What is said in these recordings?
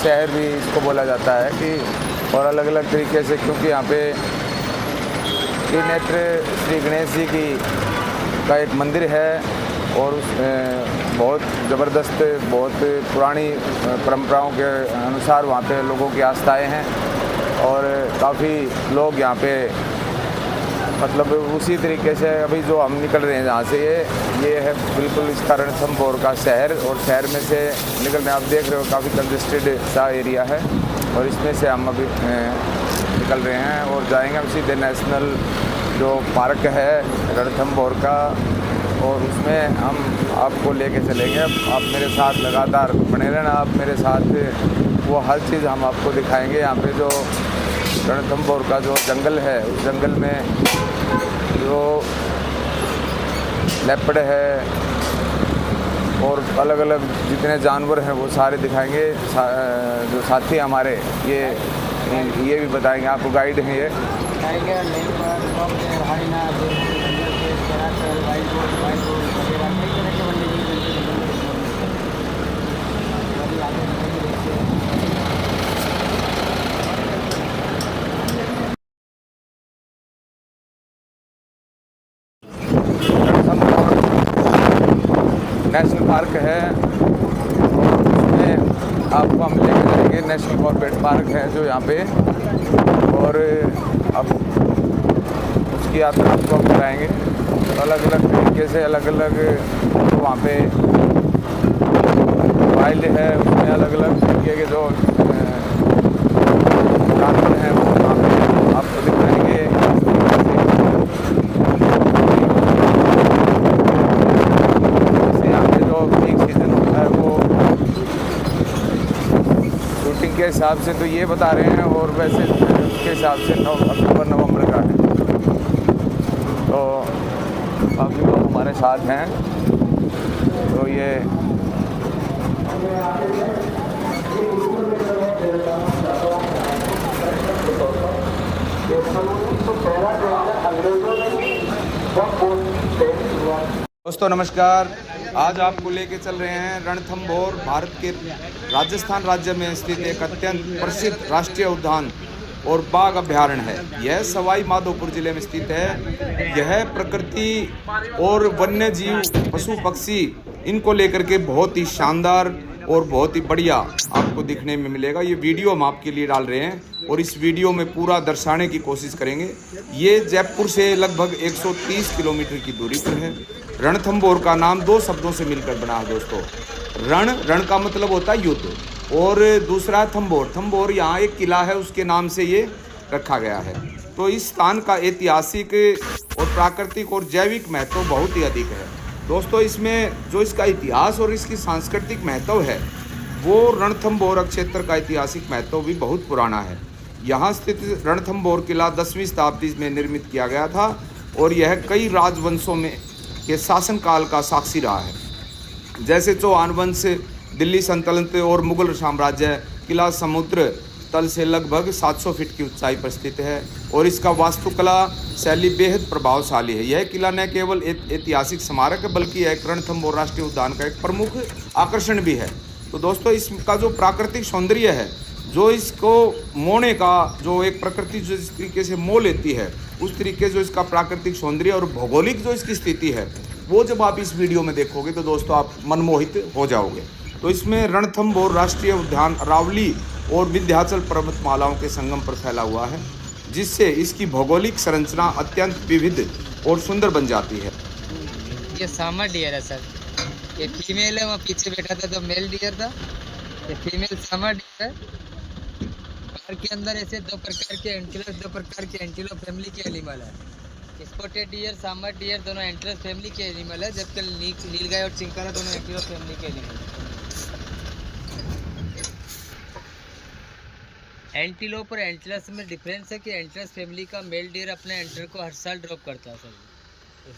शहर भी इसको बोला जाता है कि, और अलग अलग तरीके से, क्योंकि यहाँ पे त्रिनेत्र श्री गणेश जी की का एक मंदिर है और उस बहुत ज़बरदस्त, बहुत पुरानी परंपराओं के अनुसार वहाँ पे लोगों की आस्थाएं हैं और काफ़ी लोग यहाँ पे, मतलब उसी तरीके से अभी जो हम निकल रहे हैं जहाँ से, ये है बिल्कुल इसका रणथंभौर का शहर, और शहर में से निकल रहे हैं, आप देख रहे हो काफ़ी कंजेस्टेड सा एरिया है, और इसमें से हम अभी निकल रहे हैं और जाएंगे हम सीधे नेशनल जो पार्क है रणथंभौर का, और उसमें हम आपको लेके चलेंगे। आप मेरे साथ लगातार बने रहना, आप मेरे साथ, वो हर चीज़ हम आपको दिखाएंगे। यहाँ पे जो रणथंभौर का जो जंगल है, उस जंगल में जो लेपर्ड है और अलग अलग जितने जानवर हैं वो सारे दिखाएंगे। जो साथी हमारे ये भी बताएंगे, आपको गाइड हैं ये। नेशनल पार्क है, उसमें आपको हम लेकर जाएंगे। नेशनल कॉर्बेट पार्क है जो यहाँ पे, और अब उसकी यात्रा आपको हम कराएंगे। अलग अलग तरीके से अलग अलग वहाँ पे वाइल्ड है, उसमें अलग अलग तरीके के जो जानवर हैं वो वहाँ पे आपको दिखाएंगे। के हिसाब से तो ये बता रहे हैं, और वैसे उसके हिसाब से अक्टूबर नवंबर का है। तो काफ़ी लोग हमारे साथ हैं, तो ये दोस्तों नमस्कार। आज आपको लेके चल रहे हैं रणथंभौर, भारत के राजस्थान राज्य में स्थित एक अत्यंत प्रसिद्ध राष्ट्रीय उद्यान और बाघ अभ्यारण्य है। यह सवाई माधोपुर जिले में स्थित है। यह प्रकृति और वन्य जीव, पशु पक्षी, इनको लेकर के बहुत ही शानदार और बहुत ही बढ़िया आपको दिखने में मिलेगा। ये वीडियो हम आपके लिए डाल रहे हैं और इस वीडियो में पूरा दर्शाने की कोशिश करेंगे। ये जयपुर से लगभग 130 किलोमीटर की दूरी पर है। रणथंभौर का नाम दो शब्दों से मिलकर बना है दोस्तों। रण का मतलब होता है युद्ध, और दूसरा थंभौर। थंभौर यहाँ एक किला है, उसके नाम से ये रखा गया है। तो इस स्थान का ऐतिहासिक और प्राकृतिक और जैविक महत्व बहुत ही अधिक है दोस्तों। इसमें जो इसका इतिहास और इसकी सांस्कृतिक महत्व है, वो रणथंभौर क्षेत्र का ऐतिहासिक महत्व भी बहुत पुराना है। यहाँ स्थित रणथंभौर किला 10वीं शताब्दी में निर्मित किया गया था, और यह कई राजवंशों में के शासनकाल का साक्षी रहा है, जैसे चौहान वंश, दिल्ली सल्तनत और मुगल साम्राज्य। किला समुद्र तल से लगभग 700 फीट की ऊंचाई पर स्थित है, और इसका वास्तुकला शैली बेहद प्रभावशाली है। यह किला न केवल ऐतिहासिक स्मारक है, बल्कि एक रणथंभौर राष्ट्रीय उद्यान का एक प्रमुख आकर्षण भी है। तो दोस्तों इसका जो प्राकृतिक सौंदर्य है, जो इसको मोहने का जो एक प्रकृति जो इस तरीके से मोह लेती है, उस तरीके जो इसका प्राकृतिक सौंदर्य और भौगोलिक जो इसकी स्थिति है, वो जब आप इस वीडियो में देखोगे तो दोस्तों आप मनमोहित हो जाओगे। तो इसमें रणथंभौर राष्ट्रीय उद्यान अरावली और विंध्याचल पर्वतमालाओं के संगम पर फैला हुआ है, जिससे इसकी भौगोलिक संरचना अत्यंत विविध और सुंदर बन जाती है। ये सामा डियर है सर, ये फीमेल है, वहाँ पीछे बैठा था तो मेल डियर था, ये फीमेल सामा डियर है। पार्क के अंदर ऐसे दो प्रकार के एंटीलोप फैमिली के एनिमल है। स्पॉटेड डियर, सामा डियर दोनों एंटीलोप फैमिली के एनिमल है, जबकि नीलगाय और चिंकारा दोनों एंटीलोप फैमिली के एनिमल है। एंटीलोप और एंटलस में डिफरेंस है कि एंटलस फैमिली का मेल डियर अपने एंटर को हर साल ड्रॉप करता है सर।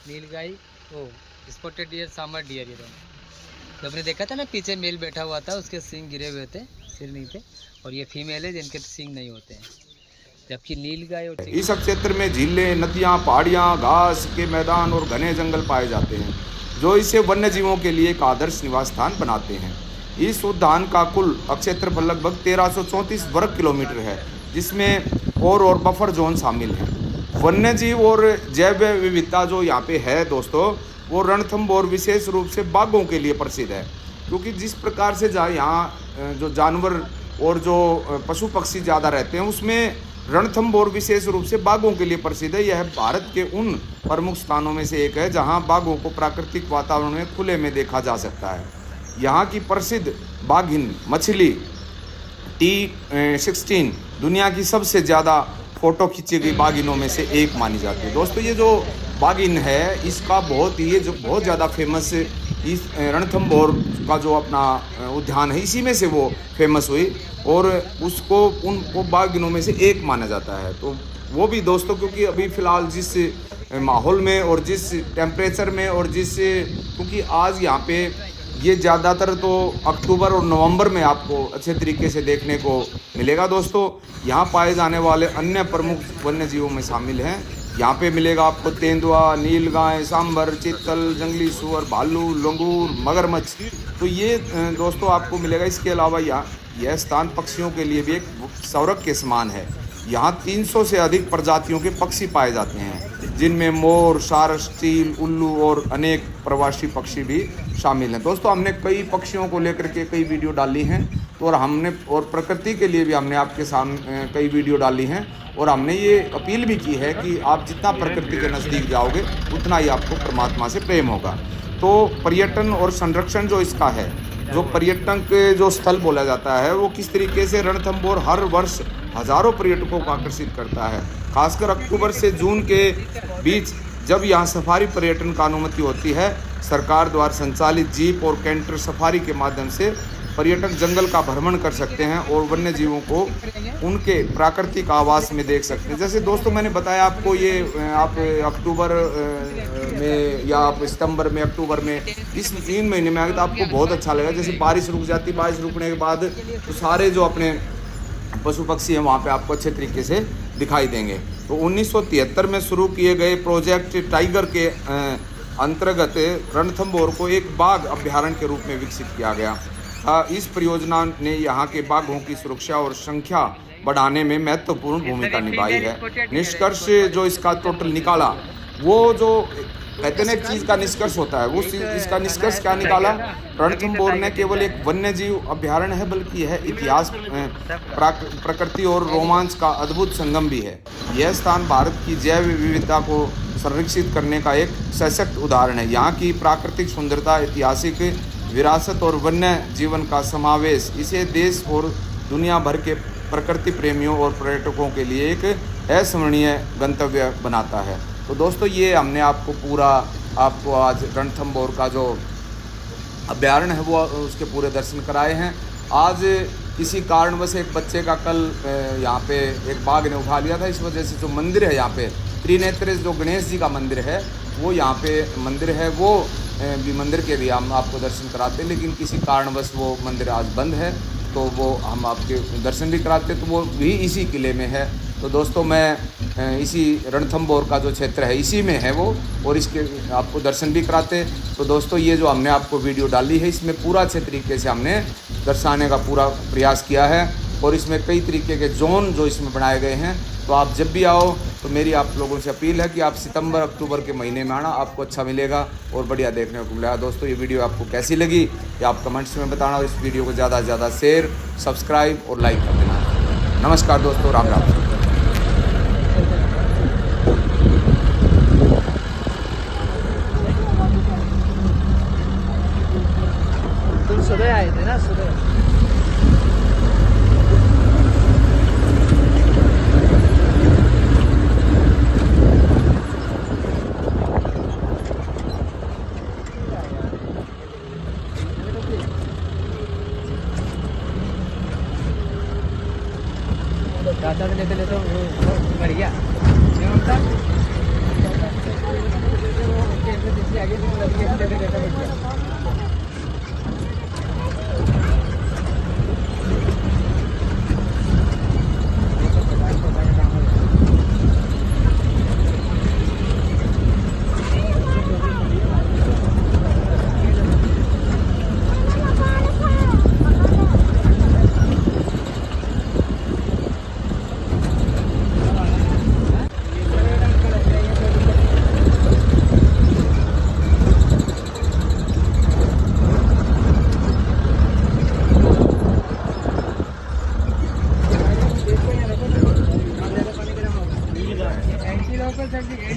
नीलगाय ओ स्पॉटेड डियर, सामा डियर, ये दोनों तो आपने देखा था ना, पीछे मेल बैठा हुआ था, उसके सींग गिरे हुए थे सिर नहीं थे, और ये फीमेल है जिनके सींग नहीं होते हैं, जबकि नीलगाय और इस क्षेत्र में झीलें, नदियाँ, पहाड़ियाँ, घास के मैदान और घने जंगल पाए जाते हैं, जो इसे वन्य जीवों के लिए एक आदर्श निवास स्थान बनाते हैं। इस उद्यान का कुल क्षेत्रफल लगभग 1334 वर्ग किलोमीटर है, जिसमें और बफर जोन शामिल हैं। वन्य जीव और जैव विविधता जो यहाँ पे है दोस्तों, वो रणथंभौर विशेष रूप से बाघों के लिए प्रसिद्ध है, क्योंकि जिस प्रकार से यहाँ जो जानवर और जो पशु पक्षी ज़्यादा रहते हैं, उसमें रणथंभौर विशेष रूप से बाघों के लिए प्रसिद्ध है। यह भारत के उन प्रमुख स्थानों में से एक है जहाँ बाघों को प्राकृतिक वातावरण में खुले में देखा जा सकता है। यहाँ की प्रसिद्ध बाघिन मछली T16 दुनिया की सबसे ज़्यादा फ़ोटो खींची गई बाघिनों में से एक मानी जाती है। दोस्तों ये जो बाघिन है, इसका बहुत ज़्यादा फेमस इस रणथंभौर का जो अपना उद्यान है, इसी में से वो फेमस हुई और उनको बाघिनों में से एक माना जाता है। तो वो भी दोस्तों, क्योंकि अभी फ़िलहाल जिस माहौल में और जिस टेम्परेचर में और क्योंकि आज यहाँ पे ये ज़्यादातर तो अक्टूबर और नवंबर में आपको अच्छे तरीके से देखने को मिलेगा। दोस्तों यहाँ पाए जाने वाले अन्य प्रमुख वन्य जीवों में शामिल हैं, यहाँ पे मिलेगा आपको तेंदुआ, नीलगाय, सांभर, चीतल, जंगली सूअर, भालू, लंगूर, मगरमच्छ। तो ये दोस्तों आपको मिलेगा। इसके अलावा यह स्थान पक्षियों के लिए भी एक स्वर्ग के समान है। यहाँ 300 से अधिक प्रजातियों के पक्षी पाए जाते हैं, जिनमें मोर, सारस, चील, उल्लू और अनेक प्रवासी पक्षी भी शामिल हैं। दोस्तों हमने कई पक्षियों को लेकर के कई वीडियो डाली हैं, तो और प्रकृति के लिए भी हमने आपके सामने कई वीडियो डाली हैं, और हमने ये अपील भी की है कि आप जितना प्रकृति के नज़दीक जाओगे उतना ही आपको परमात्मा से प्रेम होगा। तो पर्यटन और संरक्षण जो इसका है, जो पर्यटन के जो स्थल बोला जाता है, वो किस तरीके से रणथंभौर हर वर्ष हज़ारों पर्यटकों को आकर्षित करता है। खासकर अक्टूबर से जून के बीच जब यहाँ सफारी पर्यटन का अनुमति होती है, सरकार द्वारा संचालित जीप और कैंटर सफारी के माध्यम से पर्यटक जंगल का भ्रमण कर सकते हैं और वन्य जीवों को उनके प्राकृतिक आवास में देख सकते हैं। जैसे दोस्तों मैंने बताया आपको, ये आप अक्टूबर में या आप सितंबर में, अक्टूबर में, इस 3 महीने में आगे तो आपको बहुत अच्छा लगेगा। जैसे बारिश रुक जाती, बारिश रुकने के बाद तो सारे जो अपने पशु पक्षी हैं वहाँ पे आपको अच्छे तरीके से दिखाई देंगे। तो 1973 में शुरू किए गए प्रोजेक्ट टाइगर के अंतर्गत रणथंभौर को एक बाघ अभ्यारण्य के रूप में विकसित किया गया। इस परियोजना ने यहाँ के बाघों की सुरक्षा और संख्या बढ़ाने में महत्वपूर्ण भूमिका निभाई है। निष्कर्ष जो इसका टोटल निकाला, वो जो कहते हैं एक चीज़ का निष्कर्ष होता है, वो इसका निष्कर्ष क्या निकाला? रणथंभौर ने केवल एक वन्य जीव अभ्यारण्य है, बल्कि यह इतिहास, प्रकृति और रोमांच का अद्भुत संगम भी है। यह स्थान भारत की जैव विविधता को संरक्षित करने का एक सशक्त उदाहरण है। यहाँ की प्राकृतिक सुंदरता, ऐतिहासिक विरासत और वन्य जीवन का समावेश इसे देश और दुनिया भर के प्रकृति प्रेमियों और पर्यटकों के लिए एक अविस्मरणीय गंतव्य बनाता है। तो दोस्तों ये हमने आपको आज रणथंभौर का जो अभ्यारण्य है वो उसके पूरे दर्शन कराए हैं। आज किसी कारणवश एक बच्चे का कल यहाँ पे एक बाघ ने उठा लिया था, इस वजह से जो मंदिर है यहाँ पे त्रिनेत्र जो गणेश जी का मंदिर है, वो यहाँ पे मंदिर है, वो भी मंदिर के भी हम आपको दर्शन कराते हैं, लेकिन किसी कारणवश वो मंदिर आज बंद है, तो वो हम आपके दर्शन भी कराते, तो वो भी इसी किले में है। तो दोस्तों मैं इसी रणथंभौर का जो क्षेत्र है इसी में है वो, और इसके आपको दर्शन भी कराते। तो दोस्तों ये जो हमने आपको वीडियो डाली है, इसमें पूरा अच्छे तरीके से हमने दर्शाने का पूरा प्रयास किया है, और इसमें कई तरीके के जोन जो इसमें बनाए गए हैं। तो आप जब भी आओ तो मेरी आप लोगों से अपील है कि आप सितंबर अक्टूबर के महीने में आना, आपको अच्छा मिलेगा और बढ़िया देखने को मिलेगा। दोस्तों ये वीडियो आपको कैसी लगी ये आप कमेंट्स में बताना, और इस वीडियो को ज़्यादा से ज़्यादा शेयर, सब्सक्राइब और लाइक कर देना। नमस्कार दोस्तों, राम राम। तुम सुबह आए थे ना, सुबह दादा ने लेते लेते बढ़िया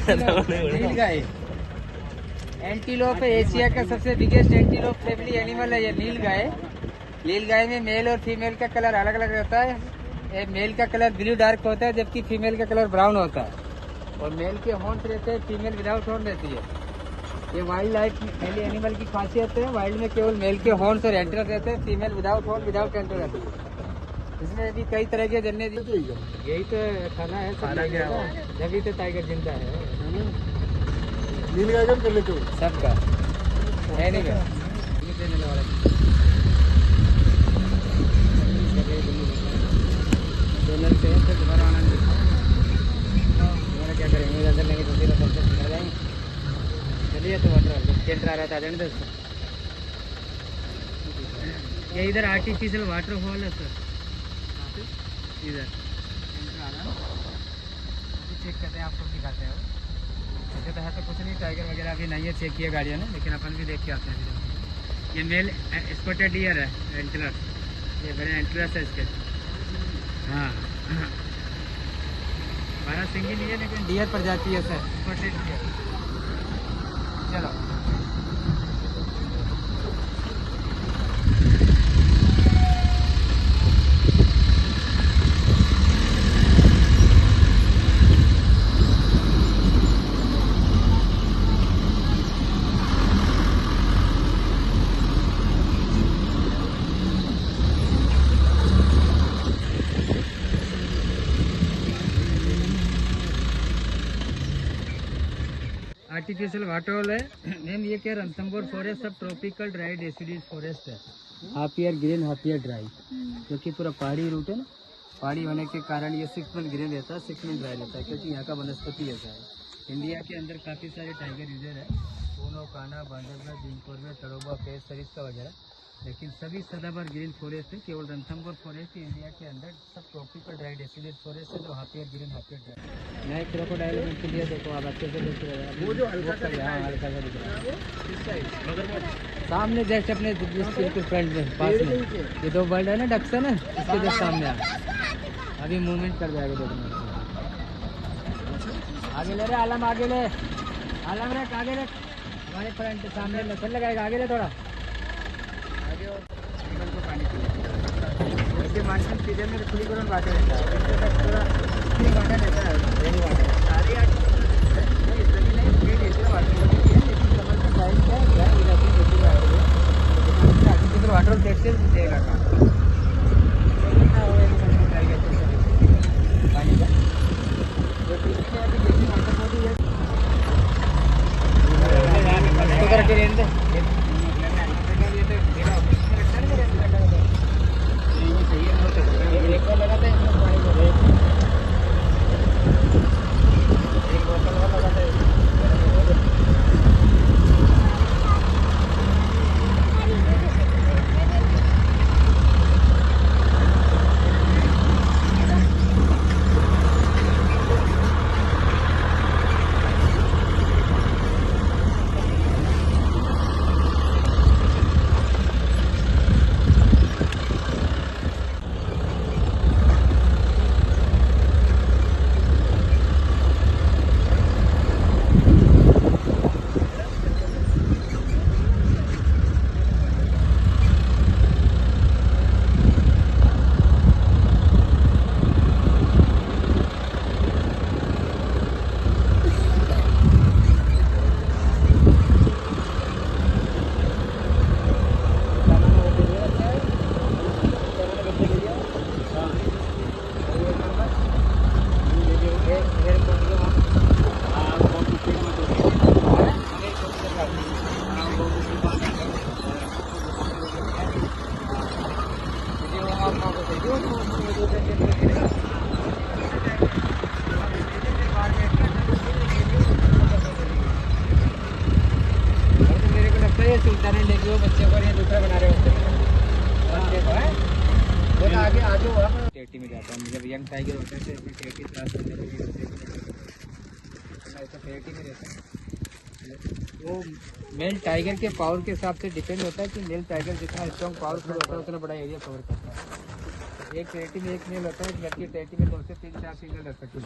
नील गाय एंटीलोप एशिया का सबसे बिगेस्ट एंटीलोप फैमिली एनिमल है ये नील गाय। नील गाय में मेल और फीमेल का कलर अलग अलग रहता है। ये मेल का कलर ब्लू डार्क होता है जबकि फीमेल का कलर ब्राउन होता है। और मेल के हॉर्न्स रहते हैं, फीमेल विदाउट हॉर्न रहती है। ये वाइल्ड लाइफ मेल एनिमल की खासियत है। वाइल्ड में केवल मेल के हॉर्न्स और एंटेना रहते हैं, female without horn without antenna रहती है। इसमें भी कई तरह के जन्ने यही तो खाना है, खाना क्या जब तो टाइगर जिंदा है। नील गाय कर लेते हो सबका है नहीं क्या देने वाला डॉलर पे तो दोबारा आनंद दोबारा क्या करेंगे इधर लेंगे दूसरी तरफ से आ जाएंगे। चलिए तो वाटर सेंटर आ रहा था जाने दोस्तों। ये इधर आर्टिफिशियल वाटरफॉल है सर, इधर सेंटर आ रहा है। चेक करते हैं, आपको दिखाते हैं। ऐसे तो है तो कुछ नहीं, टाइगर वगैरह अभी नहीं है, चेक किया गाड़ियों ने, लेकिन अपन भी देख के आते हैं। ये मेल स्पॉटेड डियर है एंटलर, ये बड़े एंटलर्स है इसके। हाँ 12 सिंगी नहीं है लेकिन डियर प्रजाति है सर, स्पॉटेड डियर। चलो आर्टिफिशियल वाटरफॉल है। मैम ये क्या रणथंभौर फॉरेस्ट सब ट्रॉपिकल ड्राई डेसिडुअस फॉरेस्ट है। Half year green half year dry, क्योंकि पूरा पहाड़ी रूट है ना, पहाड़ी होने के कारण ये 6 मंथ ग्रीन रहता है, 6 मंथ ड्राई रहता है, क्योंकि यहाँ का वनस्पति ऐसा है। इंडिया के अंदर काफ़ी सारे टाइगर रिजर्व है, पूनो, कान्हा, बांधवगढ़, जिनपुर में तड़ोबा, पेड़, सरिस्का वगैरह, लेकिन सभी सदाबहार ग्रीन फॉरेस्ट है। केवल रणथंभौर फॉरेस्ट इंडिया के अंदर सब ट्रॉपिकल ड्राई डेसिडुअस फॉरेस्ट है, जो half year green half year dry. नए क्रोकोडाइल के लिए देखो आप अच्छे से देख रहे हैं, वो जो हल्का सा दिख रहा है सामने जस्ट अपने बिल्कुल फ्रंट में पास में ये 2 बर्ड है ना, डक्सन है, इसके जस्ट सामने अभी मूवमेंट कर जाएगा। देखो आगे ले रहे आलम, आगे ले आलम, रख आगे रख, हमारे फ्रंट सामने नसल लगाएगा, आगे ले थोड़ा आगे और को पानी पीले। मानसून सीजन में खुली करोन वाटर रहता है, इसके तक थोड़ा क्लीन वाटर रहता है, रेनी वाटर सारे वाटर देखते देगा पानी का तो करके रहने सुल्तान लेके वो बच्चे को ये दूसरा बना रहे होते हैं। आगे आगे टेटी में जाता है, जब यंग टाइगर होते हैं तो टेटी क्रॉस करने लगी ऐसा टेटी में रहता है। वो मेल टाइगर के पावर के हिसाब से डिपेंड होता है कि मेल टाइगर जितना स्ट्रॉन्ग पावरफुल होता है उतना बड़ा एरिया कवर करता है। एक ट्रेटी में एक मेल होता है, जबकि ट्रेटी में 2 से 3 4 फीमेल रख सकते हैं,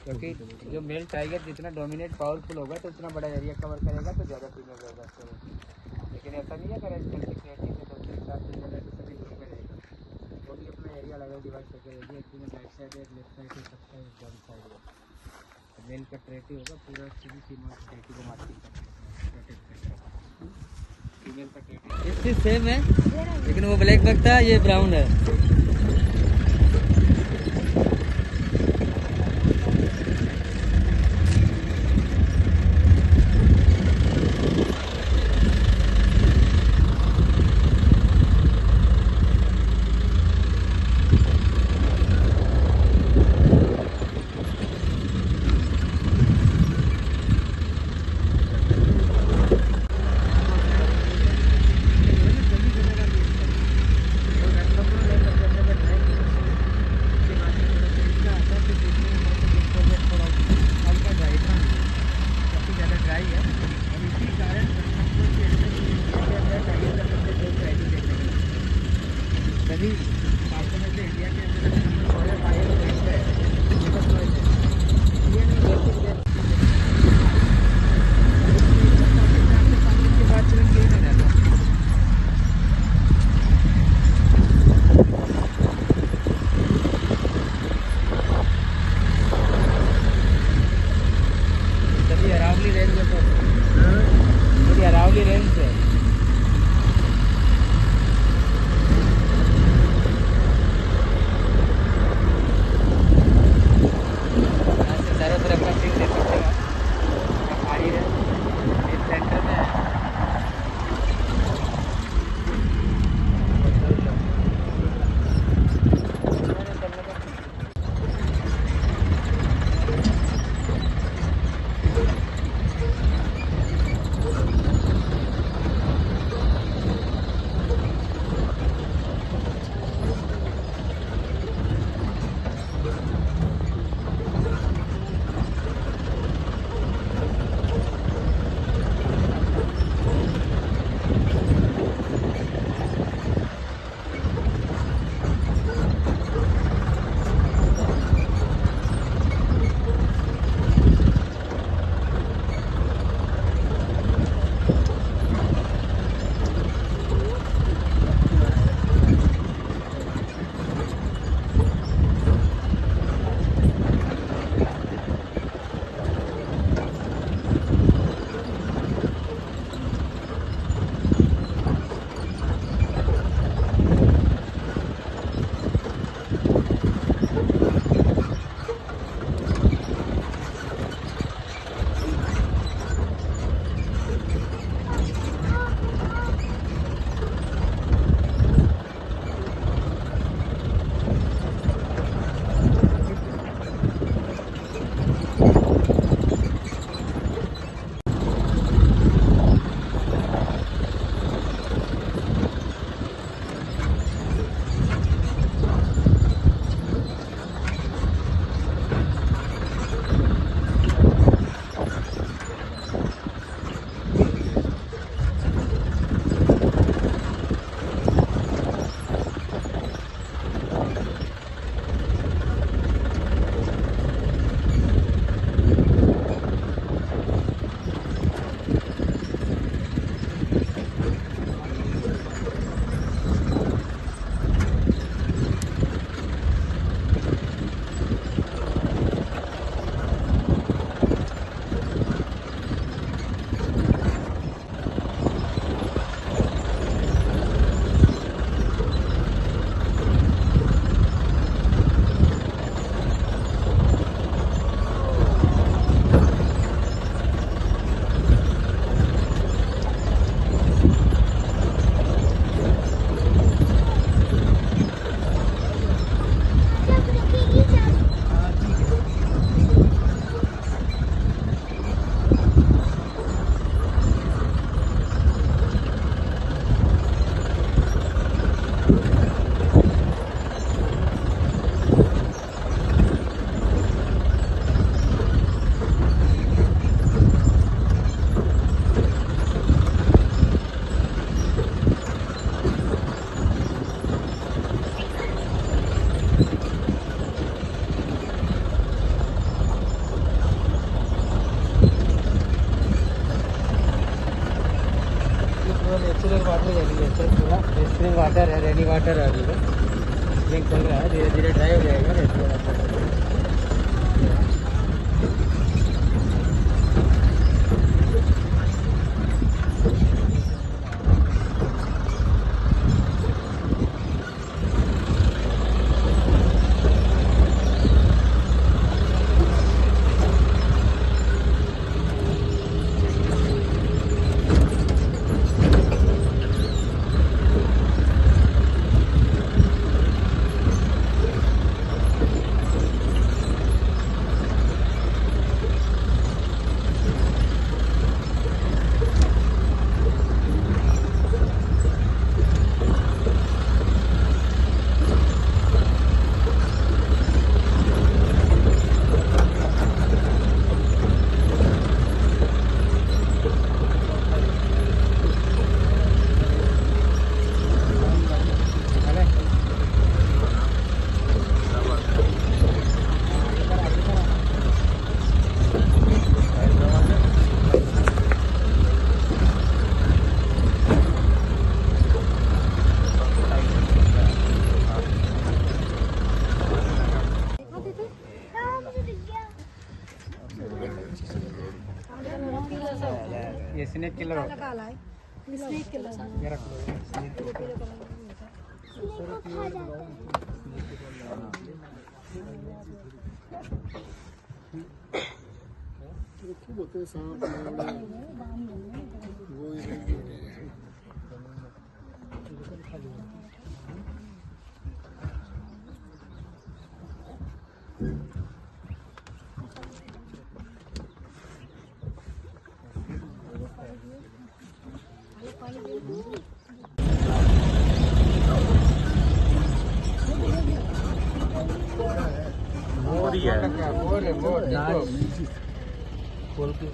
क्योंकि जो मेल टाइगर जितना डोमिनेट पावरफुल होगा तो उतना बड़ा एरिया कवर करेगा तो ज़्यादा फीमेल होगा। लेकिन ऐसा नहीं है अगर ट्रेटी में 2 से 4 फीमेल है तो सभी ग्रुप में रहेगा, वो भी अपना एरिया अलग डिवाइड करके रहेगी। एक फीमेल राइट साइड है, एक लेफ्ट साइड है, सबका एक डाउन साइड है। मेल का ट्रेटी होगा पूरा सभी फीमेल ट्रेटी को मार्किंग करेगा। फीमेल का ट्रेटी इससे सेम है, लेकिन वो ब्लैक बकता है, ये ब्राउन है। अरावली रेंज है। नेचुरल वाटर है, पूरा नेचुरल वाटर है, रेनी वाटर है। अभी ड्रिंक चल रहा है, धीरे धीरे ड्राई हो जाएगा नेचुरल वाटर। ये स्नेक किलर होता है। स्नेक किलर ये रख लो। मोर ही है। मोर है, मोर देखो। खोल के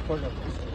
खोल दो।